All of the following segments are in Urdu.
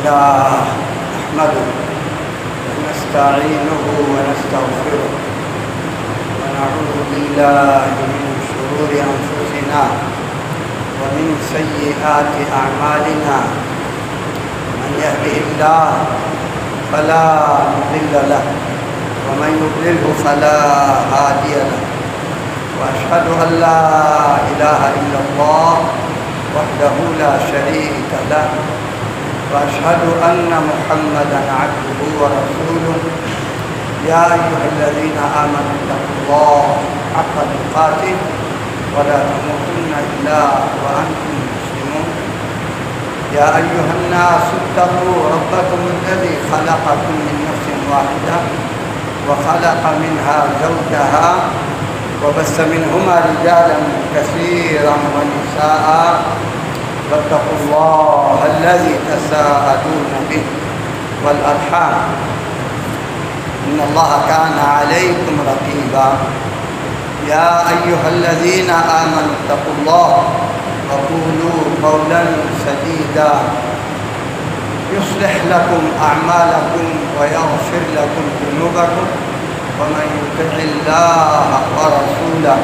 لله نحمده ونستعينه ونستغفره ونعوذ بالله من شرور أنفسنا ومن سيئات أعمالنا من يهده الله فلا مضل له ومن يضلله فلا هادي له وأشهد أن لا إله إلا الله وحده لا شريك له وأشهد أن محمدا عبده ورسوله يا أيها الذين آمنوا اتقوا الله حق تقاته ولا تموتن إلا وأنتم مسلمون يا أيها الناس اتقوا ربكم الذي خلقكم من نفس واحدة وخلق منها زوجها وبث منهما رجالا كثيرا ونساء واتقوا الله الذي تساءلون به والأرحام إن الله كان عليكم رقيبا يا أيها الذين آمنوا اتقوا الله وقولوا قولا سديدا يصلح لكم أعمالكم ويغفر لكم ذنوبكم ومن يطع الله ورسوله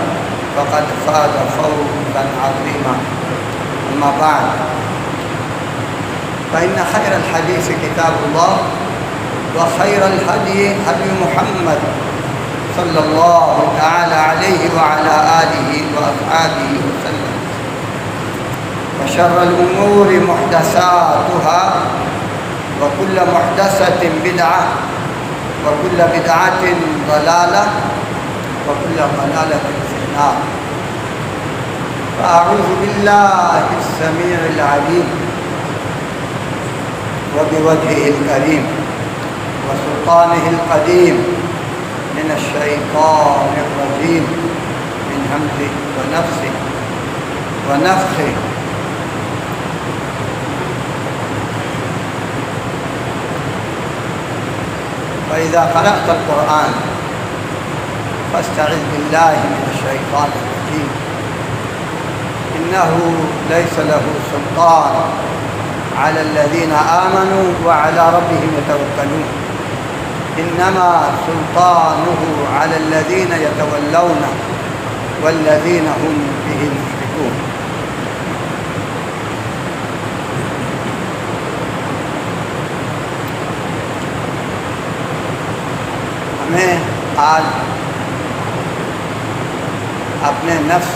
فقد فاز فوزا عظيما أما بعد فإن خير الحديث كتاب الله وخير الهدي هدي محمد صلى الله تعالى عليه وعلى آله وأصحابه وسلم وشر الأمور محدثاتها وكل محدثة بدعة وكل بدعة ضلالة وكل ضلالة في النار فأعوذ بالله السميع العليم وبوجهه الكريم وسلطانه القديم من الشيطان الرجيم من همزه ونفسه ونفخه وإذا قرأت القرآن فاستعذ بالله من الشيطان الرجيم إنه ليس له سلطان على الذين آمنوا وعلى ربهم يتوكلون إنما سلطانه على الذين يتولونه والذين هم به مشركون. ہمیں آج اپنے نفس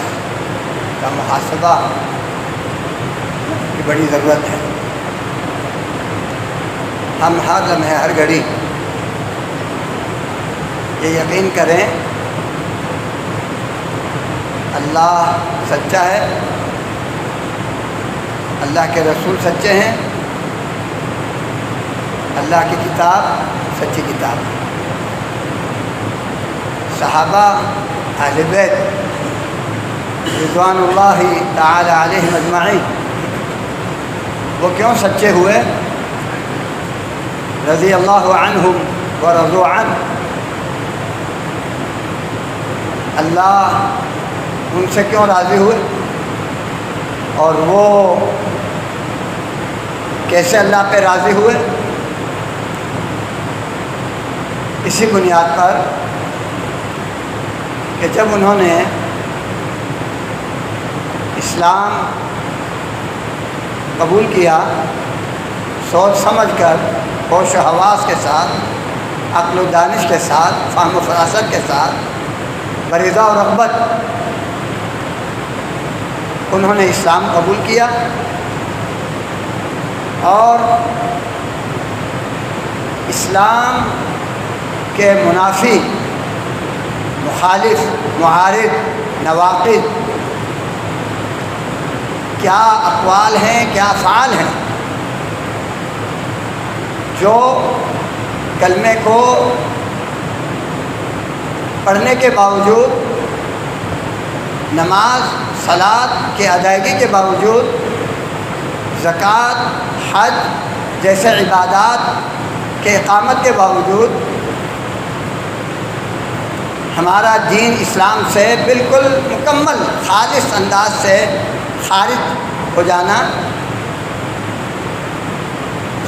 کا محاسبہ کی بڑی ضرورت ہے. ہم ہر لمحے ہر گھڑی یہ یقین کریں اللہ سچا ہے، اللہ کے رسول سچے ہیں، اللہ کی کتاب سچی کتاب ہے. صحابہ اہل بیت رضوان اللہ تعالی علیہم اجمعین وہ کیوں سچے ہوئے؟ رضی اللہ عنہم ورضوا عنہ. اللہ ان سے کیوں راضی ہوئے اور وہ کیسے اللہ پہ راضی ہوئے؟ اسی بنیاد پر کہ جب انہوں نے اسلام قبول کیا سوچ سمجھ کر ہوش و حواس کے ساتھ عقل و دانش کے ساتھ فہم و فراست کے ساتھ برضا و رغبت انہوں نے اسلام قبول کیا اور اسلام کے منافی مخالف معارض نواقض کیا اقوال ہیں کیا افعال ہیں جو کلمے کو پڑھنے کے باوجود نماز صلاۃ کے ادائیگی کے باوجود زکوٰۃ حج جیسے عبادات کے اقامت کے باوجود ہمارا دین اسلام سے بالکل مکمل خالص انداز سے خارج ہو جانا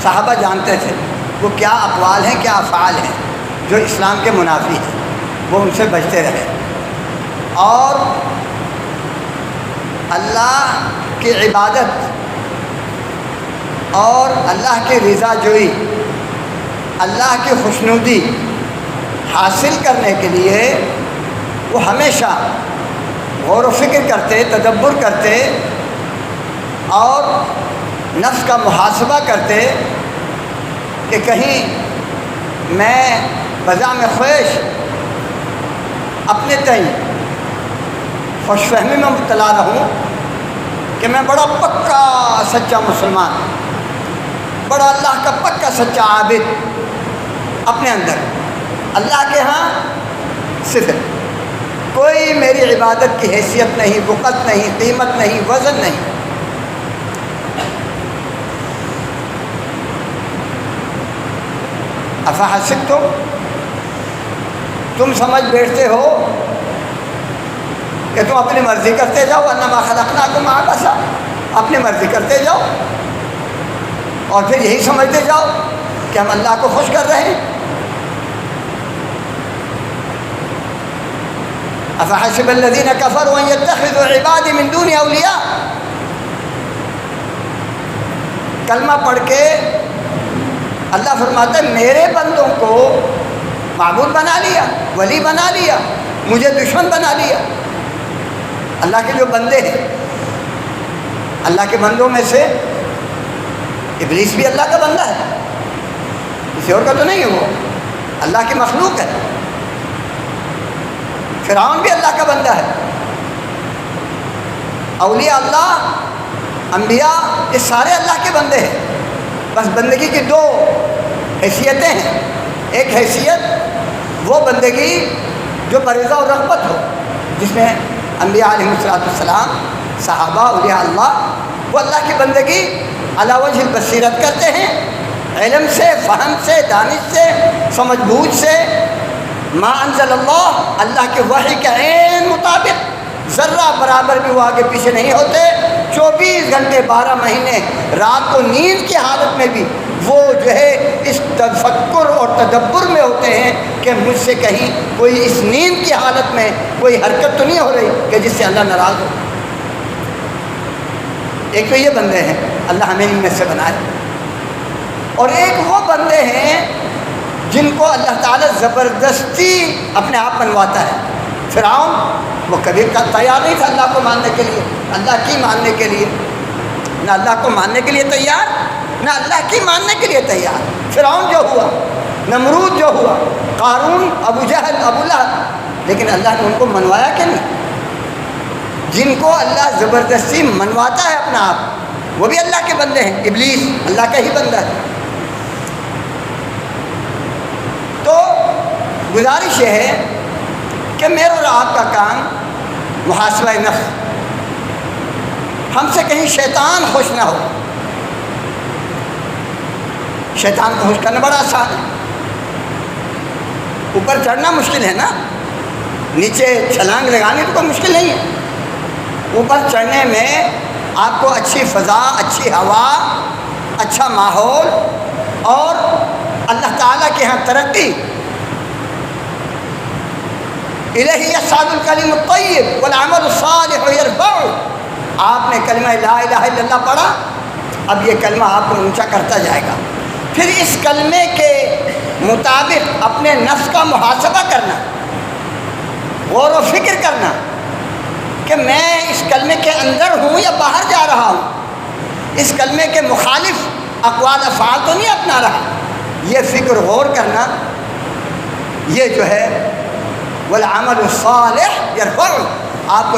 صحابہ جانتے تھے وہ کیا اقوال ہیں، کیا افعال ہیں جو اسلام کے منافی ہیں، وہ ان سے بچتے رہے، اور اللہ کی عبادت اور اللہ کی رضا جوئی، اللہ کی خوشنودی حاصل کرنے کے لیے وہ ہمیشہ غور و فکر کرتے، تدبر کرتے اور نفس کا محاسبہ کرتے کہ کہیں میں بذام خواہش اپنے تئیں خوش فہمی میں مبتلا رہوں کہ میں بڑا پکا سچا مسلمان، بڑا اللہ کا پکا سچا عابد، اپنے اندر اللہ کے ہاں صفر، کوئی میری عبادت کی حیثیت نہیں، وقت نہیں، قیمت نہیں، وزن نہیں۔ افحسبتم، تم سمجھ بیٹھتے ہو کہ تم اپنی مرضی کرتے جاؤ، انما خلقناکم عبثا، اپنی مرضی کرتے جاؤ اور پھر یہی سمجھتے جاؤ کہ ہم اللہ کو خوش کر رہے ہیں۔ افحسب الذین کفروا ان یتخذوا عبادی من دونی اولیاء، کلمہ پڑھ کے اللہ فرماتا ہے میرے بندوں کو معبود بنا لیا، ولی بنا لیا، مجھے دشمن بنا لیا۔ اللہ کے جو بندے ہیں، اللہ کے بندوں میں سے ابلیس بھی اللہ کا بندہ ہے، کسی اور کا تو نہیں ہے، وہ اللہ کی مخلوق ہے۔ فرعون بھی اللہ کا بندہ ہے۔ اولیاء اللہ، انبیاء، یہ سارے اللہ کے بندے ہیں، بس بندگی کی دو حیثیتیں ہیں۔ ایک حیثیت وہ بندگی جو برضا و رغبت ہو، جس میں انبیاء علیہ السلام، صحابہ، اولیاء اللہ، وہ اللہ کی بندگی علی وجہ البصیرت کرتے ہیں، علم سے، فہم سے، دانش سے، سمجھ بوجھ سے، ما انزل اللہ کے وحی کے عین مطابق ذرہ برابر بھی وہ آگے پیچھے نہیں ہوتے۔ 24 گھنٹے 12 مہینے رات کو نیند کی حالت میں بھی وہ جو ہے اس تفکر اور تدبر میں ہوتے ہیں کہ مجھ سے کہیں کوئی اس نیند کی حالت میں کوئی حرکت تو نہیں ہو رہی کہ جس سے اللہ ناراض ہو۔ ایک تو یہ بندے ہیں، اللہ ہمیں ان میں سے بنائے، اور ایک وہ بندے ہیں جن کو اللہ تعالیٰ زبردستی اپنے آپ بنواتا ہے۔ فرعون وہ کبھی تیار نہیں تھا اللہ کو ماننے کے لیے، اللہ کی ماننے کے لیے، نہ اللہ کو ماننے کے لیے تیار، نہ اللہ کی ماننے کے لیے تیار۔ فرعون جو ہوا، نمرود جو ہوا، قارون، ابو جہل، ابو لہب، لیکن اللہ نے ان کو منوایا کہ نہیں؟ جن کو اللہ زبردستی منواتا ہے اپنا آپ، وہ بھی اللہ کے بندے ہیں۔ ابلیس اللہ کا ہی بندہ ہے۔ تو گزارش یہ ہے کہ میرے اور آپ کا کام محاسبہ نفس، ہم سے کہیں شیطان خوش نہ ہو۔ شیطان کو خوش کرنا بڑا آسان ہے، اوپر چڑھنا مشکل ہے نا، نیچے چھلانگ لگانی تو کوئی مشکل نہیں ہے۔ اوپر چڑھنے میں آپ کو اچھی فضا، اچھی ہوا، اچھا ماحول اور اللہ تعالیٰ کے ہاں ترقی۔ الیہ یصعد الکلم الطیب والعمل الصالح یرفعہ۔ آپ نے کلمہ لا الہ الا اللہ پڑھا، اب یہ کلمہ آپ کو اونچا کرتا جائے گا۔ پھر اس کلمے کے مطابق اپنے نفس کا محاسبہ کرنا، غور و فکر کرنا کہ میں اس کلمے کے اندر ہوں یا باہر جا رہا ہوں، اس کلمے کے مخالف اقوال افعال تو نہیں اپنا رہا۔ یہ فکر غور کرنا، یہ جو ہے والعمل الصالح یرفعہ، آپ کو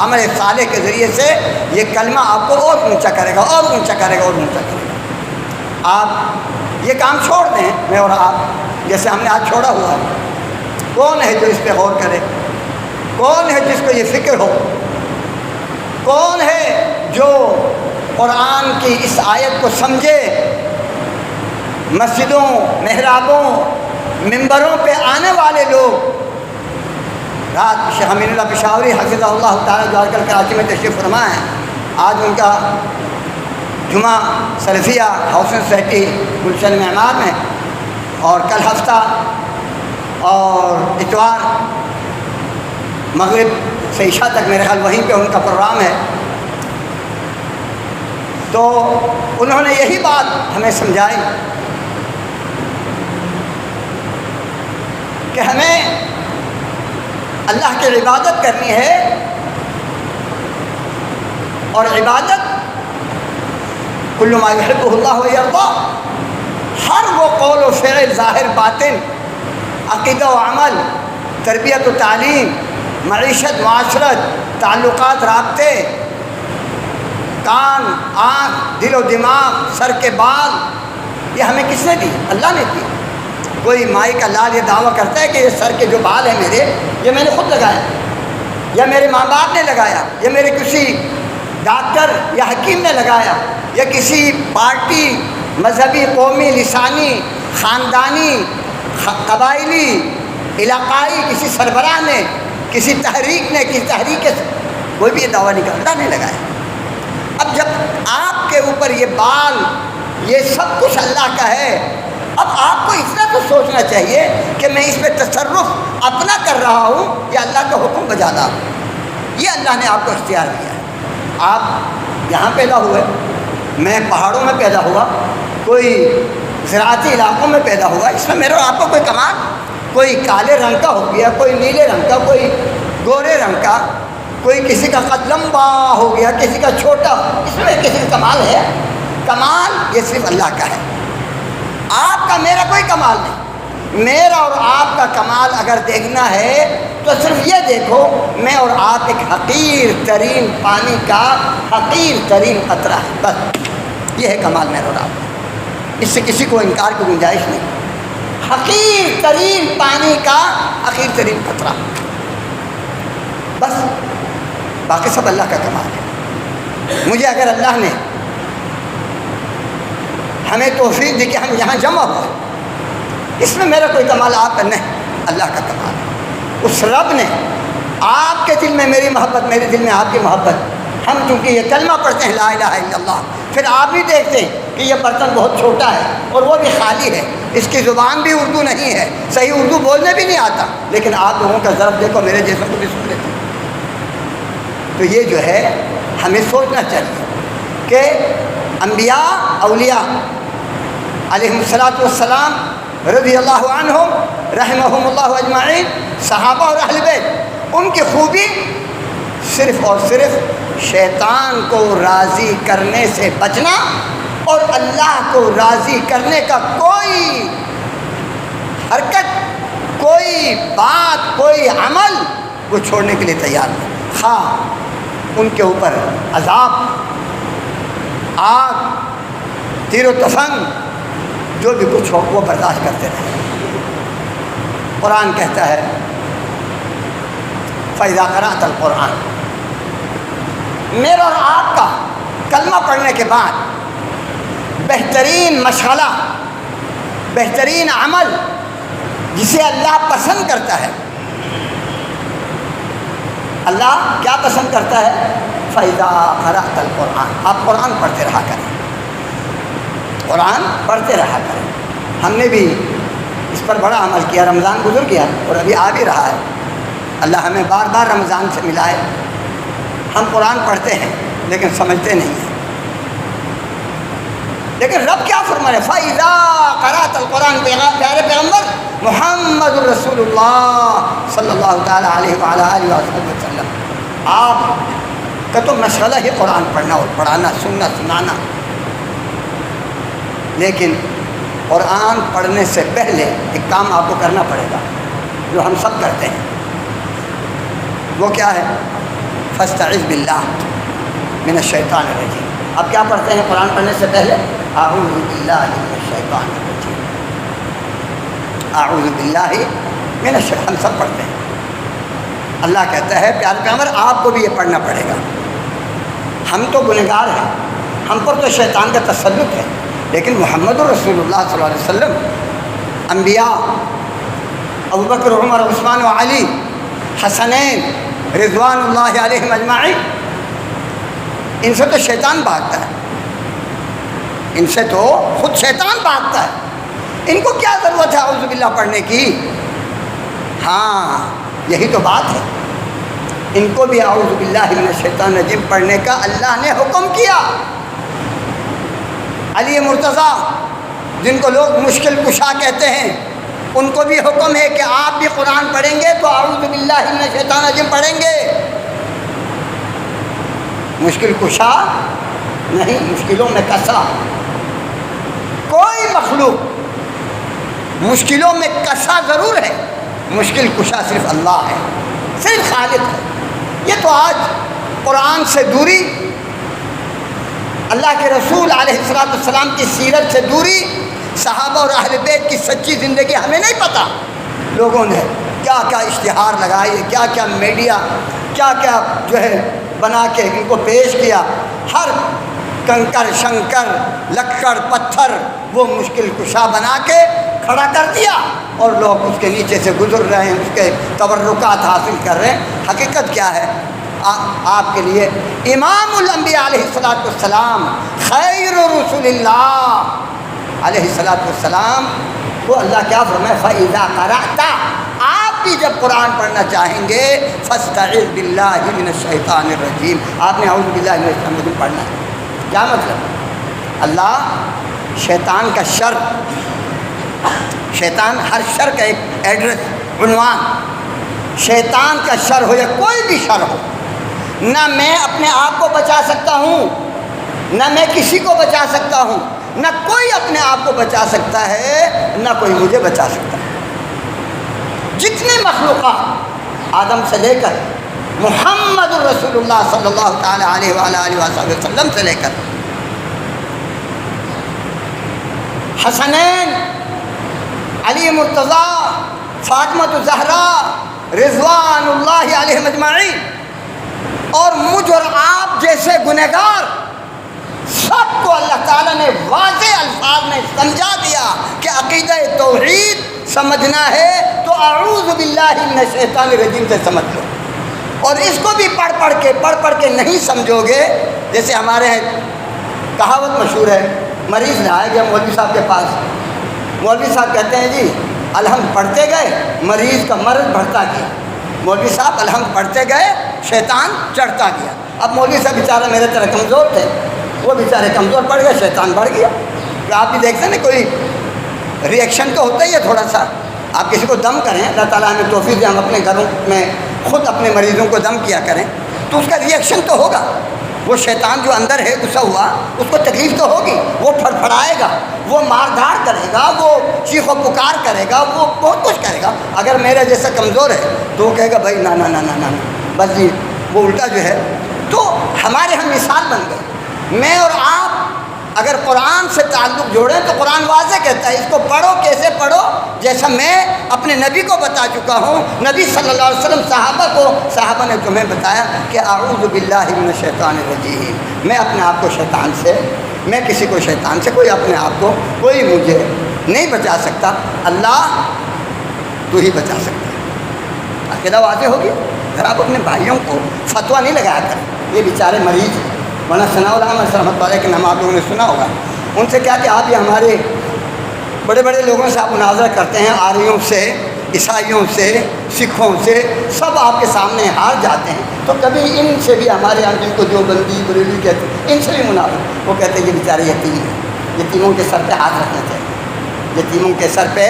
عمل صالح کے ذریعے سے یہ کلمہ آپ کو اور اونچا کرے گا، اور اونچا کرے گا، اور اونچا کرے گا۔ آپ یہ کام چھوڑ دیں، میں اور آپ جیسے ہم نے آج چھوڑا ہوا ہے۔ کون ہے جو اس پہ غور کرے؟ کون ہے جس کو یہ فکر ہو؟ کون ہے جو قرآن کی اس آیت کو سمجھے؟ مسجدوں، محرابوں، ممبروں پہ آنے والے لوگ، رات شیخ امین اللہ پشاوری حفظہ اللہ تعالیٰ جو آج کل کراچی میں تشریف فرما ہے، آج ان کا جمعہ سلفیہ ہاؤسنگ سوسائٹی گلشن معمار میں، اور کل ہفتہ اور اتوار مغرب سے عشاء تک میرے خیال وہیں پہ ان کا پروگرام ہے۔ تو انہوں نے یہی بات ہمیں سمجھائی کہ ہمیں اللہ کی عبادت کرنی ہے، اور عبادت کل ما یحبہ اللہ و یرضا، ہر وہ قول و فعل ظاہر باطن، عقیدہ و عمل، تربیت و تعلیم، معیشت معاشرت، تعلقات رابطے، کان آنکھ دل و دماغ سر کے بال، یہ ہمیں کس نے دی؟ اللہ نے دی۔ کوئی مائی کا لال یہ دعویٰ کرتا ہے کہ یہ سر کے جو بال ہیں میرے، یہ میں نے خود لگایا، یا میرے ماں باپ نے لگایا، یا میرے کسی ڈاکٹر یا حکیم نے لگایا، یا کسی پارٹی مذہبی قومی لسانی خاندانی قبائلی علاقائی کسی سربراہ نے، کسی تحریک نے، کسی تحریک سے کوئی بھی یہ دعویٰ نہیں کرتا، نہیں لگایا۔ اب جب آپ کے اوپر یہ بال یہ سب کچھ اللہ کا ہے، اب آپ کو اتنا تو سوچنا چاہیے کہ میں اس پہ تصرف اپنا کر رہا ہوں یا اللہ کا حکم بجانا۔ یہ اللہ نے آپ کو اختیار دیا ہے۔ آپ یہاں پیدا ہوئے، میں پہاڑوں میں پیدا ہوا، کوئی زراعتی علاقوں میں پیدا ہوا، اس میں میرے اور آپ کو کوئی کمال، کوئی کالے رنگ کا ہو گیا، کوئی نیلے رنگ کا، کوئی گورے رنگ کا، کوئی کسی کا قد لمبا ہو گیا، کسی کا چھوٹا، اس میں کسی کا کمال ہے؟ کمال یہ صرف اللہ کا ہے، آپ کا میرا کوئی کمال نہیں۔ میرا اور آپ کا کمال اگر دیکھنا ہے تو صرف یہ دیکھو، میں اور آپ ایک حقیر ترین پانی کا حقیر ترین قطرہ ہے، بس یہ ہے کمال میرا اور آپ کا، اس سے کسی کو انکار کی گنجائش نہیں۔ حقیر ترین پانی کا حقیر ترین قطرہ، بس باقی سب اللہ کا کمال ہے۔ مجھے اگر اللہ نے ہمیں توفیق دی کہ ہم یہاں جمع ہوئے، اس میں میرا کوئی کمال آپ کا نہیں، اللہ کا کمال ہے۔ اس رب نے آپ کے دل میں میری محبت، میرے دل میں آپ کی محبت، ہم چونکہ یہ کلمہ پڑھتے ہیں لا الہ الا اللہ، پھر آپ بھی دیکھتے ہیں کہ یہ برتن بہت چھوٹا ہے اور وہ بھی خالی ہے، اس کی زبان بھی اردو نہیں ہے، صحیح اردو بولنے بھی نہیں آتا، لیکن آپ لوگوں کا ضرب دیکھو، میرے جیسوں کو بھی سن لیتے ہیں۔ تو یہ جو ہے ہمیں سوچنا چاہیے کہ انبیاء اولیاء علیہم الصلاۃ والسلام رضی اللہ عنہم رحمہم اللہ اجمعین، صحابہ اور اہل بیت، ان کی خوبی صرف اور صرف شیطان کو راضی کرنے سے بچنا اور اللہ کو راضی کرنے کا کوئی حرکت، کوئی بات، کوئی عمل وہ چھوڑنے کے لیے تیار نہیں، خواہ ان کے اوپر عذاب، آگ، تیر و تفنگ، جو بھی کچھ ہو وہ برداشت کرتے رہے۔ قرآن کہتا ہے فَإِذَا قَرَأْتَ الْقُرْآنَ، میرا اور آپ کا کلمہ پڑھنے کے بعد بہترین مشغلہ، بہترین عمل جسے اللہ پسند کرتا ہے، اللہ کیا پسند کرتا ہے؟ فَإِذَا قَرَأْتَ الْقُرْآنَ، آپ قرآن پڑھتے رہا کریں، قرآن پڑھتے رہا کریں۔ ہم نے بھی اس پر بڑا عمل کیا، رمضان گزر گیا اور ابھی آ بھی رہا ہے، اللہ ہمیں بار بار رمضان سے ملائے۔ ہم قرآن پڑھتے ہیں لیکن سمجھتے نہیں ہیں، لیکن رب کیا فرمائے؟ فَإِذَا قَرَأْتَ الْقُرْآنَ، پیارے پیغمبر محمد رسول اللہ صلی اللہ تعالیٰ علیہ وعلیٰ آلہ وسلم، آپ کا تو مشغلہ ہی قرآن پڑھنا اور پڑھانا، سننا، سنانا، لیکن قرآن پڑھنے سے پہلے ایک کام آپ کو کرنا پڑے گا جو ہم سب کرتے ہیں، وہ کیا ہے؟ فاستعذ باللہ من الشیطان الرجیم۔ آپ کیا پڑھتے ہیں قرآن پڑھنے سے پہلے؟ اعوذ باللہ من الشیطان الرجیم، اعوذ باللہ من الشیطان، ہم سب پڑھتے ہیں۔ اللہ کہتا ہے پیارے پیغمبر آپ کو بھی یہ پڑھنا پڑے گا، ہم تو گنہگار ہیں، ہم پر تو شیطان کا تسلط ہے، لیکن محمد رسول اللہ صلی اللہ علیہ وسلم، انبیاء ابوبکر عمر عثمان و علی حسنین رضوان اللہ علیہم اجمعین، ان سے تو شیطان بھاگتا ہے، ان سے تو خود شیطان بھاگتا ہے، ان کو کیا ضرورت ہے اعوذ باللہ پڑھنے کی؟ ہاں یہی تو بات ہے، ان کو بھی اعوذ باللہ من الشیطان الرجیم پڑھنے کا اللہ نے حکم کیا۔ علی مرتضیٰ جن کو لوگ مشکل کشا کہتے ہیں، ان کو بھی حکم ہے کہ آپ بھی قرآن پڑھیں گے تو اعوذ باللہ من الشیطان الرجیم پڑھیں گے۔ مشکل کشا نہیں، مشکلوں میں کسا۔ کوئی مخلوق مشکلوں میں کسا ضرور ہے، مشکل کشا صرف اللہ ہے، صرف خالق ہے۔ یہ تو آج قرآن سے دوری، اللہ کے رسول علیہ السلام کی سیرت سے دوری، صحابہ اور اہل بیت کی سچی زندگی ہمیں نہیں پتہ۔ لوگوں نے کیا کیا اشتہار لگائے، کیا کیا میڈیا کیا کیا جو ہے بنا کے ان کو پیش کیا، ہر کنکر شنکر لکڑ پتھر وہ مشکل کشا بنا کے کھڑا کر دیا، اور لوگ اس کے نیچے سے گزر رہے ہیں، اس کے تبرکات حاصل کر رہے ہیں۔ حقیقت کیا ہے آپ کے لیے؟ امام الانبیاء علیہ السلام، خیر رسول اللہ علیہ السلام کو اللہ کیا فرمائے؟ فَإِذَا قَرَأْتَ، آپ بھی جب قرآن پڑھنا چاہیں گے فَاسْتَعِذْ بِاللَّهِ مِنَ الشَّيْطَانِ الرَّجِيمِ، آپ نے اعوذ باللہ من الشیطان الرجیم پڑھنا ہے۔ کیا مطلب؟ اللہ شیطان کا شر، شیطان ہر شر کا ایک ایڈریس، عنوان، شیطان کا شر ہو یا کوئی بھی شر ہو، نہ میں اپنے آپ کو بچا سکتا ہوں، نہ میں کسی کو بچا سکتا ہوں، نہ کوئی اپنے آپ کو بچا سکتا ہے، نہ کوئی مجھے بچا سکتا ہے۔ جتنے مخلوقات آدم سے لے کر محمد الرسول اللہ صلی اللہ تعالی علیہ وآلہ وسلم سے لے کر حسنین، علی مرتضیٰ، فاطمہ الزہرا رضوان اللہ علیہم اجمعین، اور مجھ اور آپ جیسے گنہگار، سب کو اللہ تعالیٰ نے واضح الفاظ میں سمجھا دیا کہ عقیدہ توحید سمجھنا ہے تو اعوذ باللہ من الشیطان الرجیم سے سمجھ لو۔ اور اس کو بھی پڑھ پڑھ کے نہیں سمجھو گے، جیسے ہمارے کہاوت مشہور ہے، مریض نہ آئے گیا مولوی صاحب کے پاس، مولوی صاحب کہتے ہیں جی الحمد پڑھتے گئے، مریض کا مرض بڑھتا گیا، مولوی صاحب الحمد پڑھتے گئے، شیطان چڑھتا گیا۔ اب مولوی صاحب بیچارہ میرے طرح کمزور تھے، وہ بیچارے کمزور پڑ گئے، شیطان بڑھ گیا۔ کہ آپ بھی دیکھتے ہیں نا، کوئی ری ایکشن تو ہوتا ہی ہے تھوڑا سا، آپ کسی کو دم کریں، اللہ تعالیٰ ہمیں توفیق دے ہم اپنے گھروں میں خود اپنے مریضوں کو دم کیا کریں، تو اس کا ری ایکشن تو ہوگا۔ وہ شیطان جو اندر ہے غصہ ہوا، اس کو تکلیف تو ہوگی، وہ پھڑپھڑائے گا، وہ مار دھاڑ کرے گا، وہ چیخ و پکار کرے گا، وہ بہت کچھ کرے گا۔ اگر میرا جیسا کمزور ہے تو وہ کہے گا بھائی نا نا نا نا نا بس جی، وہ الٹا جو ہے۔ تو ہمارے ہم مثال بن گئے۔ میں اور آپ اگر قرآن سے تعلق جوڑیں تو قرآن واضح کہتا ہے اس کو پڑھو، کیسے پڑھو؟ جیسا میں اپنے نبی کو بتا چکا ہوں، نبی صلی اللہ علیہ وسلم صحابہ نے تمہیں بتایا کہ اعوذ باللہ من الشیطان الرجیم، میں اپنے آپ کو شیطان سے، میں کسی کو شیطان سے، کوئی اپنے آپ کو، کوئی مجھے نہیں بچا سکتا، اللہ تو ہی بچا سکتا ہے۔ عقیدہ واضح ہوگی؟ اگر آپ اپنے بھائیوں کو فتویٰ نہیں لگایا کریں، یہ بیچارے مریض ہیں، مولانا ثناء الحمد رحمۃ اللہ کے نام آپ لوگوں نے سنا ہوگا، ان سے کیا کہ آپ یہ ہمارے بڑے بڑے لوگوں سے آپ مناظرہ کرتے ہیں، آریوں سے، عیسائیوں سے، سکھوں سے، سب آپ کے سامنے ہار جاتے ہیں، تو کبھی ان سے بھی ہمارے یہاں جن کو دیوبندی بریلوی کہتے ہیں، ان سے بھی مناظرہ، وہ کہتے ہیں یہ بیچارے یتیم ہیں، یتیموں کے سر پہ ہاتھ رکھنا چاہیے، یتیموں کے سر پہ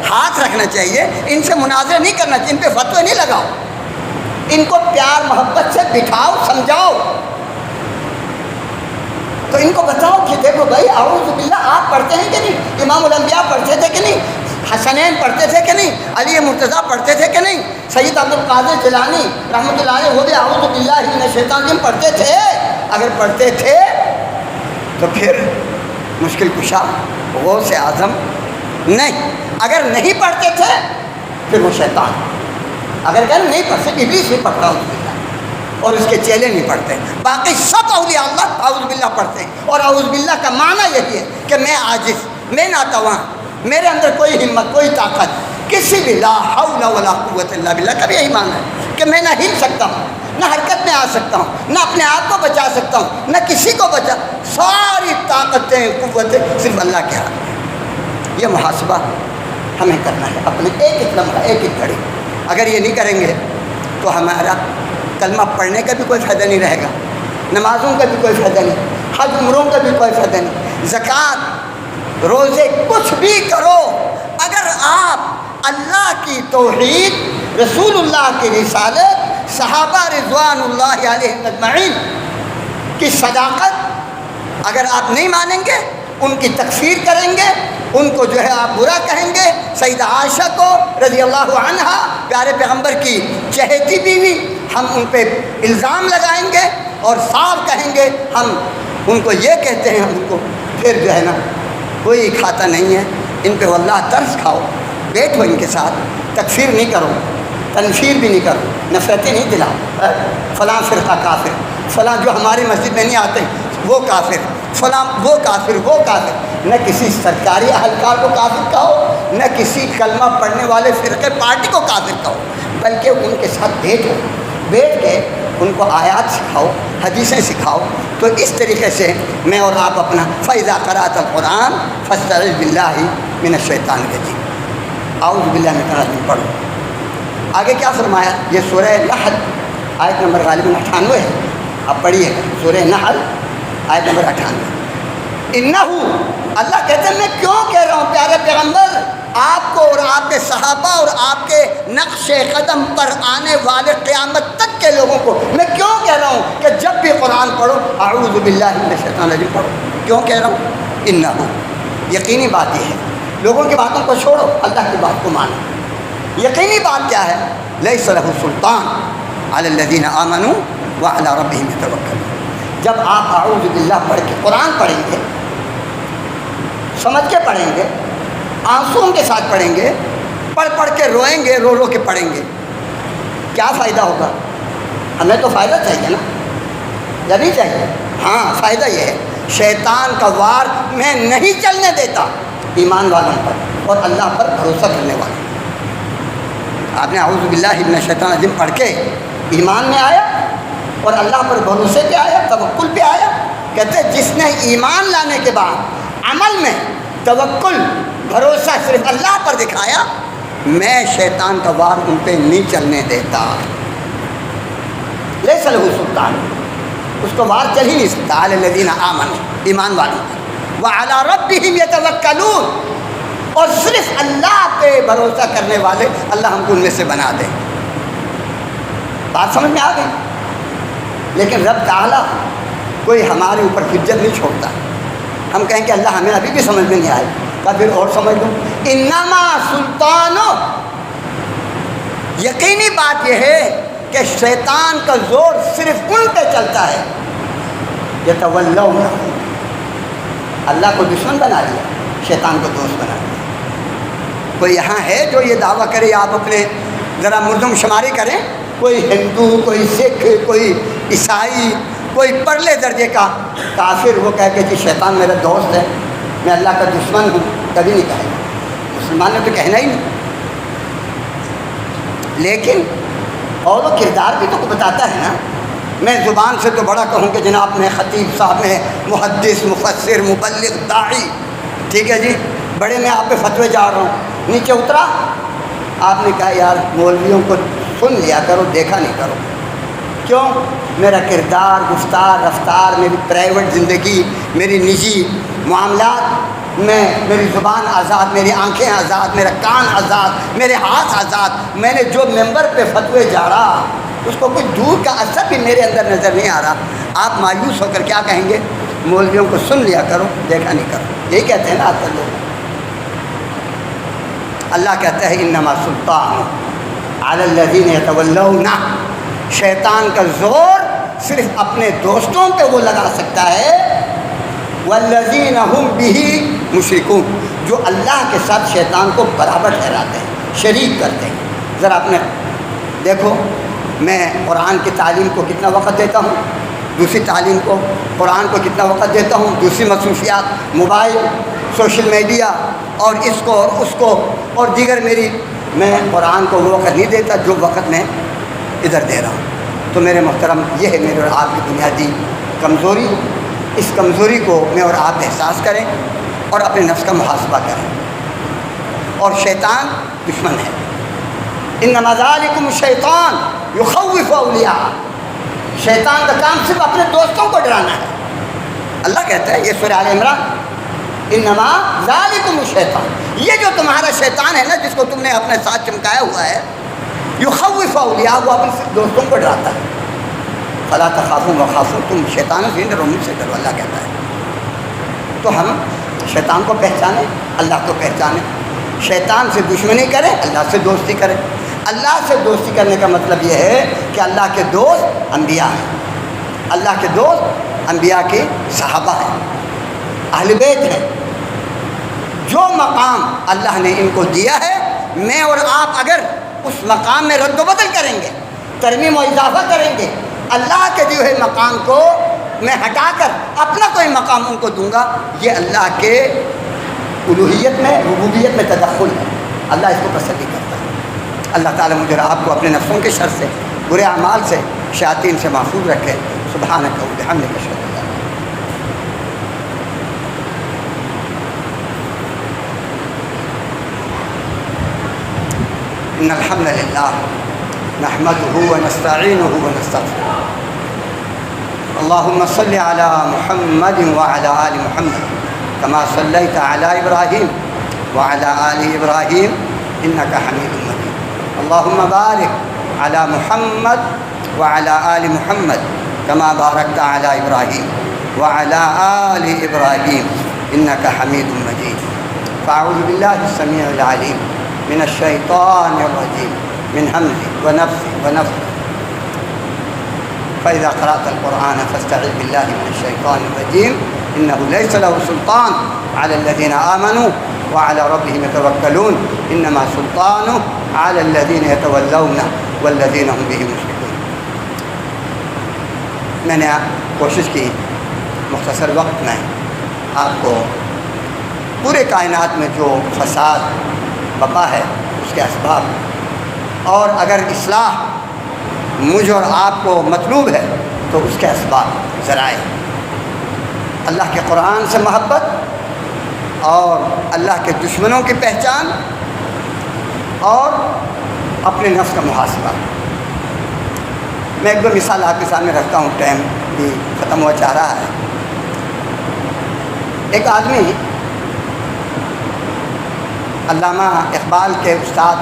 ہاتھ رکھنا چاہیے، ان سے مناظرہ نہیں کرنا چاہیے، ان پہ فتوے نہیں لگاؤ، ان کو پیار محبت سے بٹھاؤ، سمجھاؤ، تو ان کو بتاؤ کہ دیکھو بھائی اعوذ باللہ آپ پڑھتے ہیں کہ نہیں؟ امام الانبیاء پڑھتے تھے کہ نہیں؟ حسنین پڑھتے تھے کہ نہیں؟ علی مرتضیٰ پڑھتے تھے کہ نہیں؟ سید عبد القادر جیلانی رحمۃ اللہ علیہ وہ بھی اعوذ باللہ من الشیطان الرجیم پڑھتے تھے؟ اگر پڑھتے تھے تو پھر مشکل کشا غوث اعظم نہیں، اگر نہیں پڑھتے تھے پھر وہ شیطان، اگر نہیں پڑھتے ابلیس بھی پڑھتا ہوں اور اس کے چیلے نہیں پڑھتے، باقی سب اولیاء اللہ اعوذ باللہ پڑھتے ہیں، اور اعوذ باللہ کا معنی یہی ہے کہ میں عاجز، میں ناتواں، میرے اندر کوئی ہمت، کوئی طاقت، کسی بھی لا حول ولا قوت الا باللہ کا بھی یہی معنی ہے کہ میں نہ ہل سکتا ہوں، نہ حرکت میں آ سکتا ہوں، نہ اپنے آپ کو بچا سکتا ہوں، نہ کسی کو بچا، ساری طاقتیں قوتیں صرف اللہ کے ہاتھ میں۔ یہ محاسبہ ہمیں کرنا ہے اپنے ایک ایک لمحہ، ایک ایک گھڑی۔ اگر یہ نہیں کریں گے تو ہمارا کلمہ پڑھنے کا بھی کوئی فائدہ نہیں رہے گا، نمازوں کا بھی کوئی فائدہ نہیں، حج عمروں کا بھی کوئی فائدہ نہیں، زکوٰۃ روزے کچھ بھی کرو، اگر آپ اللہ کی توحید، رسول اللہ کی رسالت، صحابہ رضوان اللہ علیہم اجمعین کی صداقت اگر آپ نہیں مانیں گے، ان کی تکفیر کریں گے، ان کو جو ہے آپ برا کہیں گے، سیدہ عائشہ کو رضی اللہ عنہا پیارے پیغمبر کی چہیتی بیوی، ہم ان پہ الزام لگائیں گے اور صاف کہیں گے ہم ان کو یہ کہتے ہیں، ان کو پھر جو ہے نا کوئی کھاتا نہیں ہے، ان پہ واللہ ترس کھاؤ، بیٹھو ان کے ساتھ، تکفیر نہیں کرو، تنفیر بھی نہیں کرو، نفرتیں نہیں دلاؤ، فلاں فرقہ کافر، فلاں جو ہماری مسجد میں نہیں آتے وہ کافر، فلاں وہ کافر، وہ کافر۔ نہ کسی سرکاری اہلکار کو کافر کہو، نہ کسی کلمہ پڑھنے والے فرقے پارٹی کو کافر کہو، بلکہ ان کے ساتھ بیٹھ کے ان کو آیات سکھاؤ، حدیثیں سکھاؤ۔ تو اس طریقے سے میں اور آپ اپنا فَإِذَا قَرَأْتَ الْقُرْآنَ فَاسْتَعِذْ بِاللَّهِ مِنَ الشَّيْطَانِ الرَّجِيمِ، اعوذ باللہ من الشیطان الرجیم پڑھو۔ آگے کیا فرمایا؟ یہ سورہ نحل آیت نمبر غالباً 98 ہے، آپ پڑھیے گا، سورہ نحل آیت نمبر 98۔ انہو، اللہ کہتے ہیں میں کیوں کہہ رہا ہوں پیارے پیغمبر آپ کو اور آپ کے صحابہ اور آپ کے نقش قدم پر آنے والے قیامت تک کے لوگوں کو میں کیوں کہہ رہا ہوں کہ جب بھی قرآن پڑھو اعوذ باللہ من الشیطان الرجیم پڑھو؟ کیوں کہہ رہا ہوں؟ انہو، یقینی بات یہ ہے، لوگوں کی باتوں کو چھوڑو، اللہ کی بات کو مانو۔ یقینی بات کیا ہے؟ لیس لہ سلطان علی الذین آمنوا وعلی ربہم یتوکلون۔ جب آپ اعوذ باللہ پڑھ کے قرآن پڑھیں گے، سمجھ کے پڑھیں گے، آنسوؤں کے ساتھ پڑھیں گے، پڑھ پڑھ کے روئیں گے، رو رو کے پڑھیں گے، کیا فائدہ ہوگا؟ ہمیں تو فائدہ چاہیے نا، یا نہیں چاہیے؟ ہاں، فائدہ یہ ہے شیطان کا وار میں نہیں چلنے دیتا ایمان والوں پر اور اللہ پر بھروسہ کرنے والوں۔ آپ نے اعوذ باللہ من الشیطان الرجیم پڑھ کے ایمان میں آیا اور اللہ پر بھروسے پہ آیا، توکل پہ آیا۔ کہتے ہیں جس نے ایمان لانے کے بعد عمل میں توکل، بھروسہ صرف اللہ پر دکھایا، میں شیطان کا وار ان پہ نہیں چلنے دیتا۔ لیس لہ سلطان، اس کو وار چل ہی نہیں سکتا، علی الذین آمنوا، ایمان والوں پر، وعلی ربہم یتوکلون، اور صرف اللہ پہ بھروسہ کرنے والے اللہ ہم کو ان میں سے بنا دے۔ بات سمجھ میں آ گئی؟ لیکن رب تعالیٰ کوئی ہمارے اوپر حجت نہیں چھوڑتا، ہم کہیں کہ اللہ ہمیں ابھی بھی سمجھ میں نہیں آئی، کا پھر اور سمجھ لوں۔ انما سلطانو، یقینی بات یہ ہے کہ شیطان کا زور صرف ان پہ چلتا ہے یتولون، اللہ کو دشمن بنا لیا، شیطان کو دوست بنا لیا۔ کوئی یہاں ہے جو یہ دعویٰ کرے، آپ اپنے ذرا مردم شماری کریں، کوئی ہندو، کوئی سکھ، کوئی عیسائی، کوئی پرلے درجے کا کافر وہ کہہ کہ جی شیطان میرا دوست ہے، میں اللہ کا دشمن ہوں، کبھی نہیں کہے گا۔ مسلمان نے تو کہنا ہی نہیں۔ لیکن اور وہ کردار بھی تو بتاتا ہے نا۔ میں زبان سے تو بڑا کہوں کہ جناب میں خطیب صاحب میں محدث، مفسر، مبلغ، داعی، ٹھیک ہے جی، بڑے میں آپ پہ فتوے جا رہا ہوں۔ نیچے اترا، آپ نے کہا یار مولویوں کو سن لیا کرو، دیکھا نہیں کرو۔ کیوں؟ میرا کردار، گفتار، رفتار، میری پرائیویٹ زندگی، میری نجی معاملات میں میری زبان آزاد، میری آنکھیں آزاد، میرا کان آزاد، میرے ہاتھ آزاد۔ میں نے جو ممبر پہ فتوے جاڑا اس کو کوئی دور کا اثر بھی میرے اندر نظر نہیں آ رہا۔ آپ مایوس ہو کر کیا کہیں گے؟ مولویوں کو سن لیا کرو، دیکھا نہیں کرو۔ یہی کہتے ہیں نا آج کل لوگ۔ اللہ کہتا ہے انما سلطان علی الذین یتولون، شیطان کا زور صرف اپنے دوستوں پہ وہ لگا سکتا ہے، والذین ہم بہ مشرکون، جو اللہ کے ساتھ شیطان کو برابر ٹھہراتے ہیں، شریک کرتے ہیں۔ ذرا اپنے دیکھو، میں قرآن کی تعلیم کو کتنا وقت دیتا ہوں، دوسری تعلیم کو، قرآن کو کتنا وقت دیتا ہوں، دوسری مصروفیات، موبائل، سوشل میڈیا اور اس کو اور اس کو اور دیگر میں قرآن کو وہ وقت نہیں دیتا جو وقت میں ادھر دے رہا ہوں۔ تو میرے محترم یہ ہے میرے اور آپ کی بنیادی کمزوری. اس کمزوری کو میں اور آپ احساس کریں اور اپنے نفس کا محاسبہ کریں. اور شیطان دشمن ہے. انما ذالکم الشیطان یخوف اولیاء. شیطان کا کام صرف اپنے دوستوں کو ڈرانا ہے. اللہ کہتا ہے یہ سورہ آل عمران، انما ذالکم الشیطان، یہ جو تمہارا شیطان ہے نا جس کو تم نے اپنے ساتھ چمکایا ہوا ہے، یخوف اولیاء، وہ اپنے دوستوں کو ڈراتا ہے. فلا تخافوا وخافوا، تم شیطانوں سے ڈرو، مجھ سے ڈرو، اللہ کہتا ہے. تو ہم شیطان کو پہچانیں، اللہ کو پہچانیں. شیطان سے دشمنی کریں، اللہ سے دوستی کریں. اللہ سے دوستی کرنے کا مطلب یہ ہے کہ اللہ کے دوست انبیاء ہیں. اللہ کے دوست انبیاء کے صحابہ ہیں، اہل بیت ہیں. جو مقام اللہ نے ان کو دیا ہے، میں اور آپ اگر اس مقام میں رد و بدل کریں گے، ترمیم و اضافہ کریں گے، اللہ کے دیے ہوئے مقام کو میں ہٹا کر اپنا کوئی مقام ان کو دوں گا، یہ اللہ کے الوہیت میں، ربوبیت میں تدخل ہے. اللہ اس کو پسند نہیں کرتا. اللہ تعالیٰ مجھے اور آپ کو اپنے نفسوں کے شر سے، برے اعمال سے، شیاطین سے محفوظ رکھے. سبحانک و بحمدک اشہد ان لا الہ الا انت. ان الحمد للہ نحمده ونستعینه ونستغفره. اللهم صل على محمد وعلى آل محمد كما صليت على إبراهيم وعلى آل إبراهيم إنك حميد مجيد. اللهم بارك على محمد وعلى آل محمد كما باركت على إبراهيم وعلى آل إبراهيم إنك حميد مجيد. فأعوذ بالله السميع العليم من الشيطان الرجيم من همزه ونفثه ونفثه. فإذا قرأت القرآن فاستعذ بالله من الشيطان الرجيم إنه ليس له سلطان على الذين آمنوا وعلى ربهم يتوكلون إنما سلطانه على الذين يتولونه والذين هم به مشركون. میں نے کوشش کی مختصر وقت میں آپ کو پورے کائنات میں جو فساد بپا ہے اس کے اسباب، اور اگر اصلاح مجھ اور آپ کو مطلوب ہے تو اس کے اسباب، ذرائع، اللہ کے قرآن سے محبت اور اللہ کے دشمنوں کی پہچان اور اپنے نفس کا محاسبہ. میں ایک دو مثال آپ کے سامنے رکھتا ہوں، ٹائم بھی ختم ہوا چاہ رہا ہے. ایک آدمی علامہ اقبال کے استاد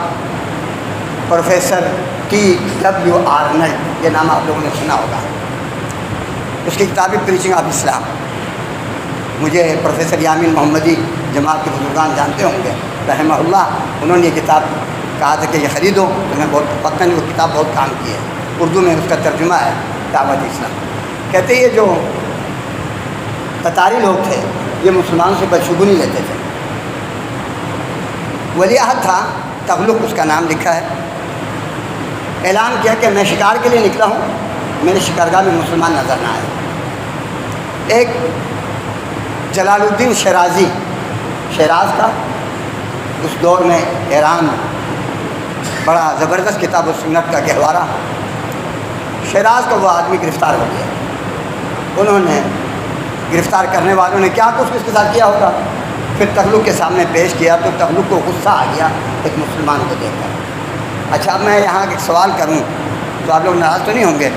پروفیسر T.W. آرنلڈ، یہ نام آپ لوگوں نے سنا ہوگا. اس کی کتاب پریچنگ آف اسلام. مجھے پروفیسر یامین محمدی جماعت کے بزرگان جانتے ہوں گے رحمہ اللہ. انہوں نے یہ کتاب کہا تھا کہ یہ خریدو، تو میں بہت پتہ نہیں، وہ کتاب بہت کام کی ہے. اردو میں اس کا ترجمہ ہے دعوت اسلام. کہتے یہ جو تتاری لوگ تھے یہ مسلمانوں سے بدشگونی لیتے تھے. ولی عہد تھا، تغلق اس کا نام لکھا ہے. اعلان کیا کہ میں شکار کے لیے نکلا ہوں، میرے شکارگاہ میں مسلمان نظر نہ آئے. ایک جلال الدین شیرازی، شیراز کا اس دور میں ایران بڑا زبردست کتاب و سنت کا گہوارہ. شیراز کا وہ آدمی گرفتار ہو گیا. انہوں نے گرفتار کرنے والوں نے کیا کچھ اس کے ساتھ کیا ہوگا. پھر تغلق کے سامنے پیش کیا تو تغلق کو غصہ آ گیا ایک مسلمان کو دیکھ کر. اچھا اب میں یہاں ایک سوال کروں تو آپ لوگ ناراض تو نہیں ہوں گے.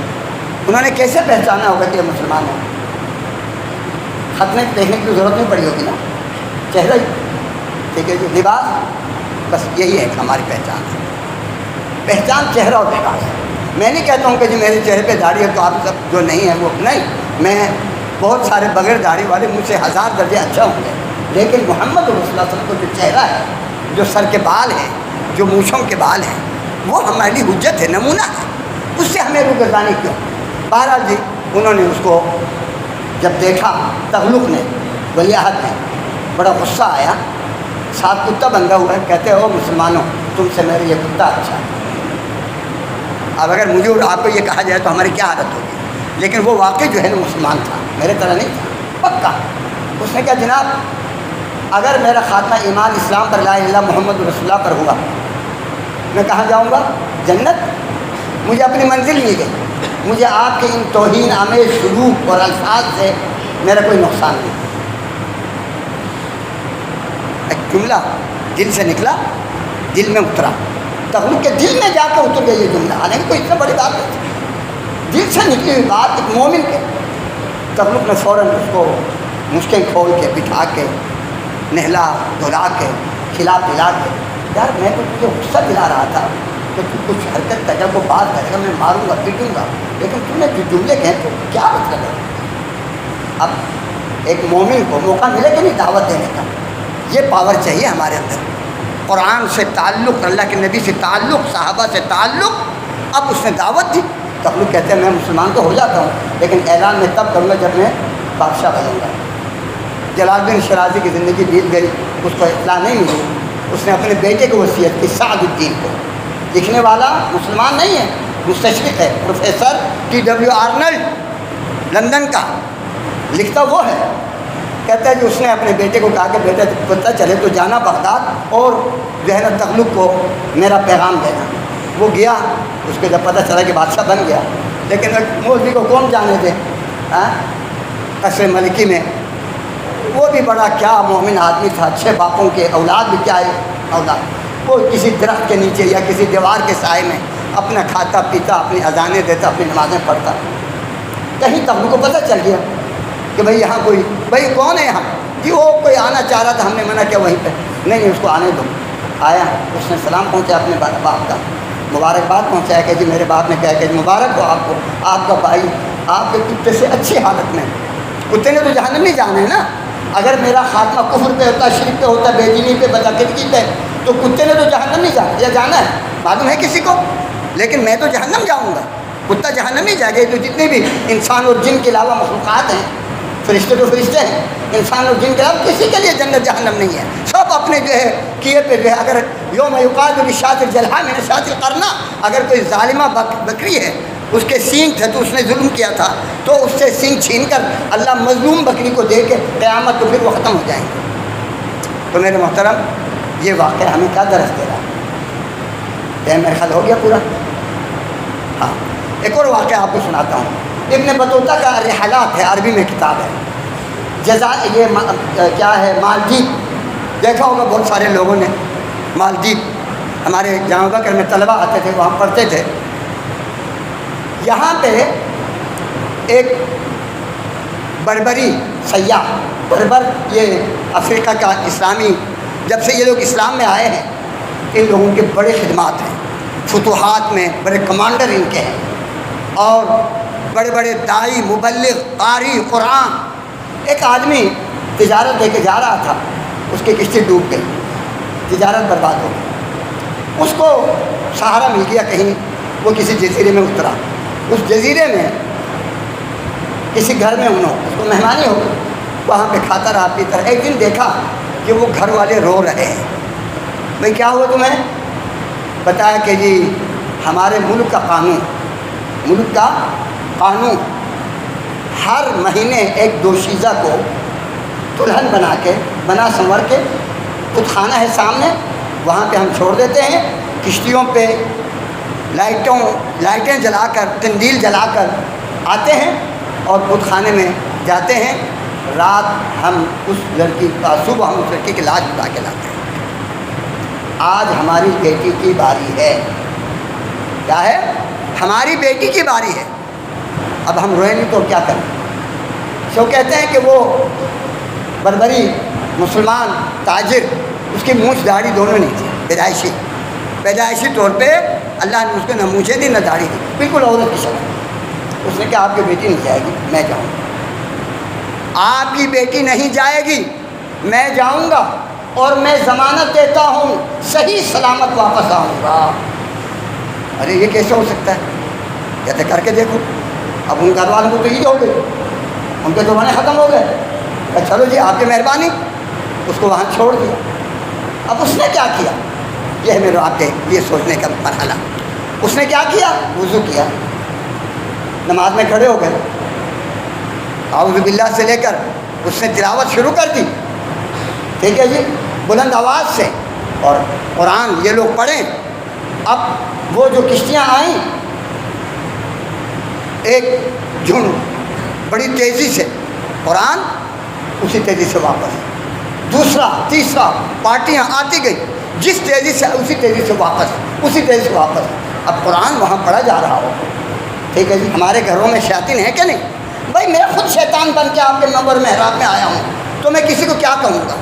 انہوں نے کیسے پہچانا ہوگا کہ یہ مسلمان ہے؟ خط میں دیکھنے کی ضرورت نہیں پڑی ہوگی نا، چہرہ ہی ٹھیک ہے جی. لباس بس یہی ہے کہ ہماری پہچان ہے. پہچان چہرہ اور لباس. میں نہیں کہتا ہوں کہ جی میرے چہرے پہ داڑھی ہے تو آپ سب جو نہیں ہے وہ نہیں. میں بہت سارے بغیر داڑھی والے مجھ سے 1000 درجے اچھا ہوں گے، لیکن محمد رسول اللہ صلی اللہ علیہ وسلم کو جو چہرہ ہے، جو سر کے بال ہیں، جو مونچھوں کے بال ہیں، وہ ہمارے لیے حجت ہے، نمونہ ہے. اس سے ہمیں روگردانی کیوں؟ بہرحال جی انہوں نے اس کو جب دیکھا، تغلق نے، ولی عہد نے، بڑا غصہ آیا. ساتھ کتا بندھا ہوا ہے. کہتے ہو مسلمانوں تم سے میرے یہ کتا اچھا ہے. اب اگر مجھے اور آپ کو یہ کہا جائے تو ہماری کیا حالت ہوگی. لیکن وہ واقعی جو ہے نا مسلمان تھا، میرے طرح نہیں تھا، پکا. اس نے کہا جناب اگر میرا خاتمہ ایمان اسلام پر، لا الہ الا اللہ محمد رسول اللہ پر ہوا، میں کہاں جاؤں گا؟ جنت. مجھے اپنی منزل مل گئی. مجھے آپ کے ان توہین آمیز سلوک اور الفاظ سے میرا کوئی نقصان نہیں. ایک جملہ دل سے نکلا, دل میں اترا, تغلق کے دل میں جا کے اتر گیا یہ جملہ. حالانکہ کوئی اتنا بڑی بات نہیں تھی, دل سے نکلی ہوئی بات ایک مومن کے. تغلق نے فوراً اس کو مشکیں کھول کے بٹھا کے نہلا دھلا کے کھلا پلا کے, یار میں تو تجھے غصہ دلا رہا تھا کہ تو کچھ حرکت کرے گا, وہ بات کرے گا, میں ماروں گا پیٹوں گا, لیکن تم نے جو جملے کہیں تو کیا مطلب ہے. اب ایک مومن کو موقع ملے کہ نہیں دعوت دینے کا, یہ پاور چاہیے ہمارے اندر. قرآن سے تعلق, اللہ کے نبی سے تعلق, صحابہ سے تعلق. اب اس نے دعوت دی. تغلق کہتے ہیں میں مسلمان تو ہو جاتا ہوں, لیکن اعلان میں تب کروں گا جب میں بادشاہ بنوں گا. جلال الدین شرازی کی زندگی بیت گئی, اس کو اطلاع نہیں ملی. اس نے اپنے بیٹے کو وصیت کی, سعد الدین کو. لکھنے والا مسلمان نہیں ہے, مستشرق ہے, پروفیسر TW آرنلڈ لندن کا, لکھتا وہ ہے. کہتا ہے کہ اس نے اپنے بیٹے کو کہا کہ بیٹا پتہ چلے تو جانا بغداد اور جو ہے نا تغلق کو میرا پیغام دینا. وہ گیا, اس کو جب پتہ چلا کہ بادشاہ بن گیا, لیکن مولوی کو کون جانے دے قصر ملکی میں. وہ بھی بڑا کیا مومن آدمی تھا, 6 باپوں کے اولاد بھی کیا ہے اولاد. وہ کسی درخت کے نیچے یا کسی دیوار کے سائے میں اپنا کھاتا پیتا, اپنی اذانیں دیتا, اپنی نمازیں پڑھتا. کہیں تغلق کو پتہ چل گیا کہ بھئی یہاں کوئی, بھئی کون ہے یہاں, جی وہ کوئی آنا چاہ رہا تھا, ہم نے منع کیا وہیں پہ. نہیں اس کو آنے دو. آیا, اس نے سلام پہنچایا اپنے باپ کا, مبارکباد پہنچایا کہ جی میرے باپ نے کہا کہ مبارک ہو آپ کو, آپ کا بھائی آپ کے کتے سے اچھی حالت میں. کتے نے تو جہنم نہیں جانا ہے نا. اگر میرا خاتمہ کفر پہ ہوتا, شرک پہ ہوتا, بے دینی پہ, بدعقیدگی پہ, تو کتے نے تو جہنم نہیں جانا. یا جانا ہے معلوم ہے کسی کو, لیکن میں تو جہنم جاؤں گا, کتا جہنم نہیں جائے گا. تو جتنے بھی انسان اور جن کے علاوہ مخلوقات ہیں, فرشتے تو فرشتے ہیں, انسان اور جن کے علاوہ کسی کے لیے جنت جہنم نہیں ہے. سب اپنے جو ہے کیے پہ جو ہے, اگر یوم یقال بالشاۃ الجلحاء من شاۃ القرنہ, اگر کوئی ظالمہ بکری ہے, اس کے سینگ تھے تو اس نے ظلم کیا تھا, تو اس سے سینگ چھین کر اللہ مظلوم بکری کو دے کے قیامت تو پھر وہ ختم ہو جائیں گے. تو میرے محترم, یہ واقعہ ہمیں کیا درس دے رہا ہے؟ میرا خیال ہو گیا پورا. ہاں, ایک اور واقعہ آپ کو سناتا ہوں. ابن بطوطہ کا رحلات ہے, عربی میں کتاب ہے. یہ کیا ہے, مالدیپ. دیکھا ہوگا بہت سارے لوگوں نے مالدیپ. ہمارے جامع بکر میں طلبہ آتے تھے, وہاں پڑھتے تھے. یہاں پہ ایک بربری سیاح, بربر یہ افریقہ کا اسلامی, جب سے یہ لوگ اسلام میں آئے ہیں, ان لوگوں کے بڑے خدمات ہیں, فتوحات میں بڑے کمانڈر ان کے ہیں, اور بڑے بڑے داعی, مبلغ, قاری قرآن. ایک آدمی تجارت لے کے جا رہا تھا, اس کی کشتی ڈوب گئی, تجارت برباد ہو گئی. اس کو سہارا مل گیا, کہیں وہ کسی جزیرے میں اترا. اس جزیرے میں کسی گھر میں انہوں اس کو مہمانی ہو گئی, وہاں پہ کھاتا رہا پیتا رہا. ایک دن دیکھا کہ وہ گھر والے رو رہے ہیں. بھئی کیا ہوا تمہیں؟ بتایا کہ جی ہمارے ملک کا قانون ہر مہینے ایک دوشیزہ کو دلہن بنا سنور کے, خود خانہ ہے سامنے, وہاں پہ ہم چھوڑ دیتے ہیں. کشتیوں پہ لائٹیں جلا کر, قندیل جلا کر آتے ہیں اور خود خانے میں جاتے ہیں. رات ہم اس لڑکی کا, صبح ہم اس لڑکی کی لاش اٹھا کے لاتے ہیں. آج ہماری بیٹی کی باری ہے. کیا ہے؟ ہماری بیٹی کی باری ہے. اب ہم روئیں نہیں تو کیا کریں؟ سو کہتے ہیں کہ وہ بربری مسلمان تاجر, اس کی مونچھ داڑھی دونوں نہیں تھی, پیدائشی طور پہ اللہ نے اس کو نہ مونچھیں دی نہ داڑھی دی, بالکل عورت کی شکل. اس نے کہا آپ کی بیٹی نہیں جائے گی, میں جاؤں گا. آپ کی بیٹی نہیں جائے گی, میں جاؤں گا, اور میں ضمانت دیتا ہوں صحیح سلامت واپس آؤں گا. ارے یہ کیسے ہو سکتا ہے؟ کہتے کر کے دیکھو. اب ان گھر والوں کو تو یہ ہو گئے, ان کے زمانے ختم ہو گئے. کہ چلو جی آپ کی مہربانی. اس کو وہاں چھوڑ دیا. اب اس نے کیا کیا, یہ ہے میرے آپ کے یہ سوچنے کا مرحلہ. اس نے کیا کیا؟ وضو کیا, نماز میں کھڑے ہو گئے, اعوذ باللہ سے لے کر اس نے تلاوت شروع کر دی. ٹھیک ہے جی, بلند آواز سے, اور قرآن یہ لوگ پڑھیں. اب وہ جو کشتیاں آئیں ایک جھنڈ بڑی تیزی سے قرآن اسی تیزی سے واپس، دوسرا تیسرا پارٹیاں آتی گئی جس تیزی سے اسی تیزی سے واپس، اسی تیزی سے واپس۔ اب قرآن وہاں پڑھا جا رہا ہو، ٹھیک ہے جی۔ ہمارے گھروں میں شیاطین ہے کہ نہیں؟ بھائی میں خود شیطان بن کے آپ کے منبر محراب میں آیا ہوں تو میں کسی کو کیا کہوں گا؟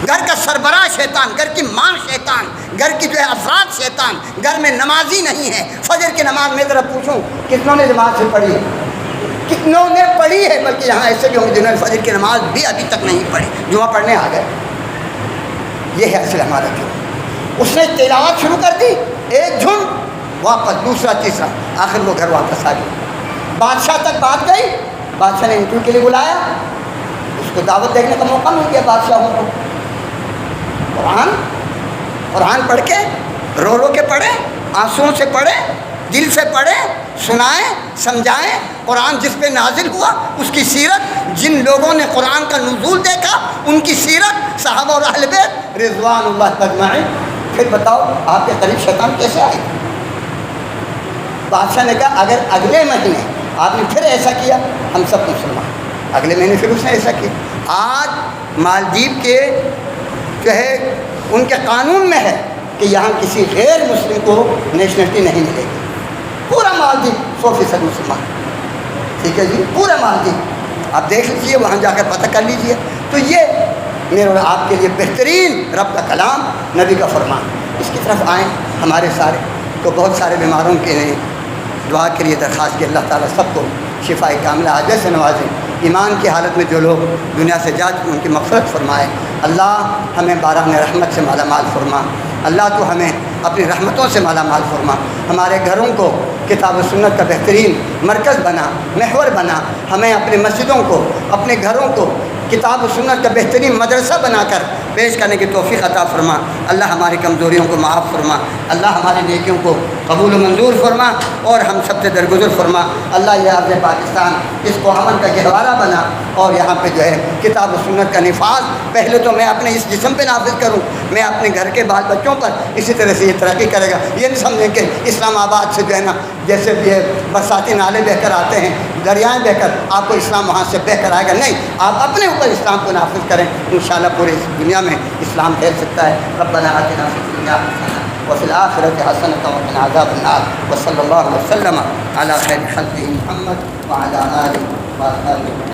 گھر کا سربراہ شیطان، گھر کی ماں شیطان، گھر کی جو ہے افراد شیطان، گھر میں نمازی نہیں ہے۔ فجر کی نماز میں ذرا پوچھوں کتنوں نے جماعت سے پڑھی ہے؟ کتنوں نے پڑھی ہے؟ بلکہ یہاں ایسے بھی ہوں گے جنہوں نے فجر کی نماز بھی ابھی تک نہیں پڑھی، جمعہ پڑھنے آ گئے۔ یہ ہے اصل ہمارا جھنڈ۔ اس نے تلاوت شروع کر دی، ایک جھنڈ واپس، دوسرا تیسرا، آخر وہ گھر واپس آ گئی۔ بادشاہ تک بات گئی، بادشاہ نے انٹرویو کے لیے بلایا، اس کو دعوت دیکھنے کا موقع مل گیا بادشاہوں کو۔ قرآن پڑھ کے رو رو کے پڑھے، آنسوؤں سے پڑھے، دل سے پڑھے، سنائیں، سمجھائیں۔ قرآن جس پہ نازل ہوا اس کی سیرت، جن لوگوں نے قرآن کا نزول دیکھا ان کی سیرت، صحابہ اور اہل بیت رضوان اللہ اجمعین۔ پھر بتاؤ آپ کے قریب شیطان کیسے آئے؟ بادشاہ نے کہا اگر اگلے مہینے آپ نے پھر ایسا کیا ہم سب مسلمان۔ اگلے مہینے پھر اس نے ایسا کیا۔ آج مالدیپ کے جو ہے ان کے قانون میں ہے کہ یہاں کسی غیر مسلم کو نیشنلٹی نہیں ملے گی۔ پورا مالدیپ 100% مسلمان، ٹھیک ہے جی، پورا مالدیپ آپ دیکھ لیجیے، وہاں جا کر پتہ کر لیجیے۔ تو یہ میرے اور آپ کے لیے بہترین رب کا کلام، نبی کا فرمان، اس کی طرف آئیں ہمارے سارے۔ تو بہت سارے بیماروں کے لیے دعا کے لیے درخواست کہ اللہ تعالیٰ سب کو شفاء کاملہ عاجل سے نوازیں۔ ایمان کی حالت میں جو لوگ دنیا سے جا چکے ان کی مغفرت فرمائے۔ اللہ ہمیں باران رحمت سے مالا مال فرما۔ اللہ تو ہمیں اپنی رحمتوں سے مالا مال فرما۔ ہمارے گھروں کو کتاب و سنت کا بہترین مرکز بنا، محور بنا۔ ہمیں اپنی مسجدوں کو، اپنے گھروں کو کتاب و سنت کا بہترین مدرسہ بنا کر پیش کرنے کی توفیق عطا فرما۔ اللہ ہماری کمزوریوں کو معاف فرما۔ اللہ ہماری نیکیوں کو قبول و منظور فرما اور ہم سب سے درگزر فرما۔ اللہ یہ ارض پاکستان اس کو امن کا گہوارہ بنا اور یہاں پہ جو ہے کتاب و سنت کا نفاذ پہلے تو میں اپنے اس جسم پہ نافذ کروں، میں اپنے گھر کے بال بچوں پر، اسی طرح سے یہ ترقی کرے گا۔ یہ نہیں سمجھیں کہ اسلام آباد سے جو ہے نا جیسے یہ برساتی نالے بہہ کر آتے ہیں، دریائیں بہہ کر، آپ کو اسلام وہاں سے بہہ کر آئے گا۔ نہیں، آپ اپنے اوپر اسلام کو نافذ کریں، انشاءاللہ پورے اس دنیا میں اسلام پھیل سکتا ہے۔ ربنا آتنا فی الدنیا حسنۃ وفی الآخرۃ حسنۃ وقنا عذاب النار وصلی اللہ وسلم علی خیر خلقہ محمد وعلی آلہ وصحبہ۔